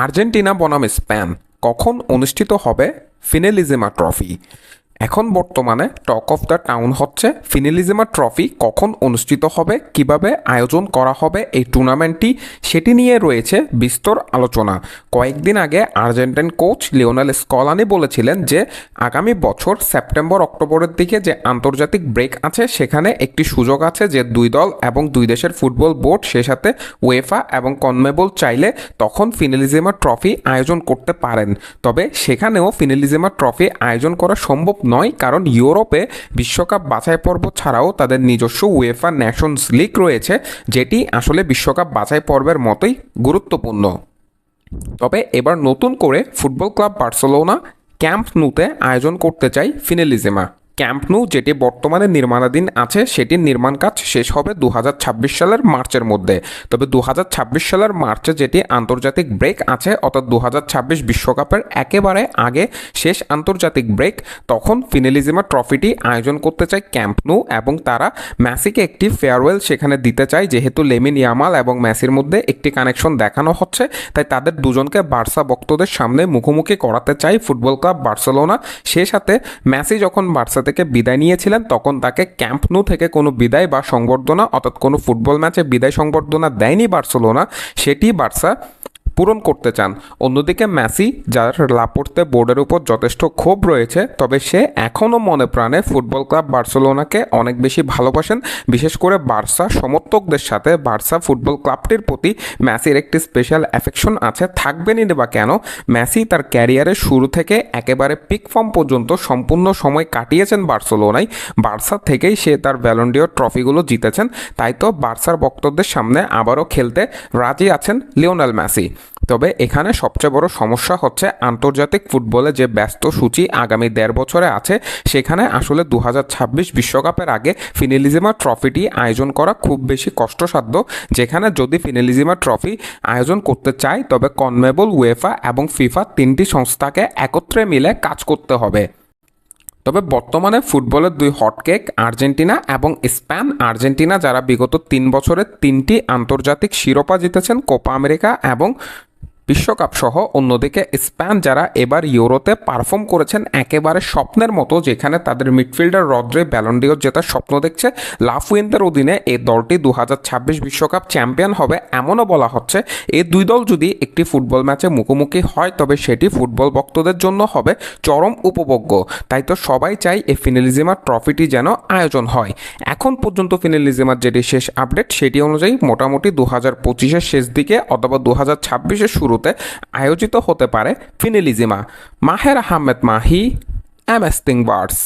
Argentina বনাম Spain কখন অনুষ্ঠিত হবে ফিনেলিজেমা ট্রফি? এখন বর্তমানে টক অফ দ্য টাউন হচ্ছে ফিনেলিজেমা ট্রফি কখন অনুষ্ঠিত হবে, কিভাবে আয়োজন করা হবে এই টুর্নামেন্টটি, সেটি নিয়ে রয়েছে বিস্তর আলোচনা। কয়েকদিন আগে আর্জেন্টাইন কোচ লিওনেল স্কলানি বলেছিলেন যে আগামী বছর সেপ্টেম্বর অক্টোবরের দিকে যে আন্তর্জাতিক ব্রেক আছে সেখানে একটি সুযোগ আছে যে দুই দল এবং দুই দেশের ফুটবল বোর্ড, সে সাথে ওয়েফা এবং কনমেবল চাইলে তখন ফিনেলিজেমা ট্রফি আয়োজন করতে পারেন। তবে সেখানেও ফিনেলিজেমা ট্রফি আয়োজন করা সম্ভব নয়, কারণ ইউরোপে বিশ্বকাপ বাছাই পর্ব ছাড়াও তাদের নিজস্ব উয়েফা নেশনস লিগ রয়েছে, যেটি আসলে বিশ্বকাপ বাছাই পর্বের মতোই গুরুত্বপূর্ণ। তবে এবার নতুন করে ফুটবল ক্লাব বার্সেলোনা ক্যাম্প নুতে আয়োজন করতে চাই ফিনেলিজেমা। ক্যাম্প নু যেটি বর্তমানে নির্মাণাধীন আছে সেটির নির্মাণ কাজ শেষ হবে 2026 সালের মার্চের মধ্যে। তবে 2026 সালের মার্চে যেটি আন্তর্জাতিক ব্রেক আছে, অর্থাৎ 2026 বিশ্বকাপের একেবারে আগে শেষ আন্তর্জাতিক ব্রেক, তখন ফিনেলিজেমা ট্রফিটি আয়োজন করতে চায় ক্যাম্প নু এবং তারা মেসিকে একটি ফেয়ারওয়েল সেখানে দিতে চায়। যেহেতু লেমিন ইয়ামাল এবং মেসির মধ্যে একটি কানেকশন দেখানো হচ্ছে, তাই তাদের দুজনকে বার্সা ভক্তদের সামনে মুখোমুখি করাতে চায় ফুটবল ক্লাব বার্সেলোনা। সে সাথে মেসি যখন বার্সা থেকে বিদায় নিয়েছিলেন তখন তাকে ক্যাম্প নু থেকে কোনো বিদায় বা সংবর্ধনা, অর্থাৎ কোনো ফুটবল ম্যাচে বিদায় সংবর্ধনা দেয়নি বার্সেলোনা, সেটি বার্সা পূরণ করতে চান। অন্যদিকে মেসি, যার লাপোর্তে বোর্ডের উপর যথেষ্ট ক্ষোভ রয়েছে, তবে সে এখনও মনে প্রাণে ফুটবল ক্লাব বার্সেলোনাকে অনেক বেশি ভালোবাসেন। বিশেষ করে বার্সা সমর্থকদের সাথে বার্সা ফুটবল ক্লাবটির প্রতি মেসির একটি স্পেশাল অ্যাফেকশন আছে, থাকবেনই বা কেন। মেসি তার ক্যারিয়ারের শুরু থেকে একেবারে পিক ফর্ম পর্যন্ত সম্পূর্ণ সময় কাটিয়েছেন বার্সেলোনায়। বার্সা থেকেই সে তার ব্যালন ডিওর ট্রফিগুলো জিতেছেন, তাই তো বার্সার ভক্তদের সামনে আবারও খেলতে রাজি আছেন লিওনেল মেসি। তবে এখানে সবচেয়ে বড় সমস্যা হচ্ছে আন্তর্জাতিক ফুটবলে যে ব্যস্ত সূচি আগামী 1.5 বছরে আছে, সেখানে আসলে 2026 বিশ্বকাপের আগে ফিনেলিজেমা ট্রফিটি আয়োজন করা খুব বেশি কষ্টসাধ্য। যেখানে যদি ফিনেলিজেমা ট্রফি আয়োজন করতে চায় তবে কনমেবল, উয়েফা এবং ফিফা তিনটি সংস্থাকে একত্রে মিলে কাজ করতে হবে। তবে বর্তমানে ফুটবলের দুই হটকেক আর্জেন্টিনা এবং স্পেন। আর্জেন্টিনা যারা বিগত 3 বছরে 3টি আন্তর্জাতিক শিরোপা জিতেছেন, কোপা আমেরিকা এবং বিশ্বকাপ সহ। অন্যদিকে স্পেন যারা এবার ইউরোতে পারফর্ম করেছেন একেবারে স্বপ্নের মতো, যেখানে তাদের মিডফিল্ডার রদ্রি ব্যালন ডিওর জেতার স্বপ্ন দেখছে। লাফুয়েন্তের অধীনে এই দলটি 2026 বিশ্বকাপ চ্যাম্পিয়ন হবে এমনও বলা হচ্ছে। এই দুই দল যদি একটি ফুটবল ম্যাচে মুখোমুখি হয় তবে সেটি ফুটবল ভক্তদের জন্য হবে চরম উপভোগ্য। তাই তো সবাই চাই এই ফিনেলিজেমার ট্রফিটি যেন আয়োজন হয়। এখন পর্যন্ত ফিনেলিজেমার যেটি শেষ আপডেট সেটি অনুযায়ী মোটামুটি 2025-এর শেষ দিকে অথবা 2026-এর শুরু আয়োজিত হতে পারে ফিনেলিজেমা। মাহের আহমেদ মাহি, এমএস থিংবার্স।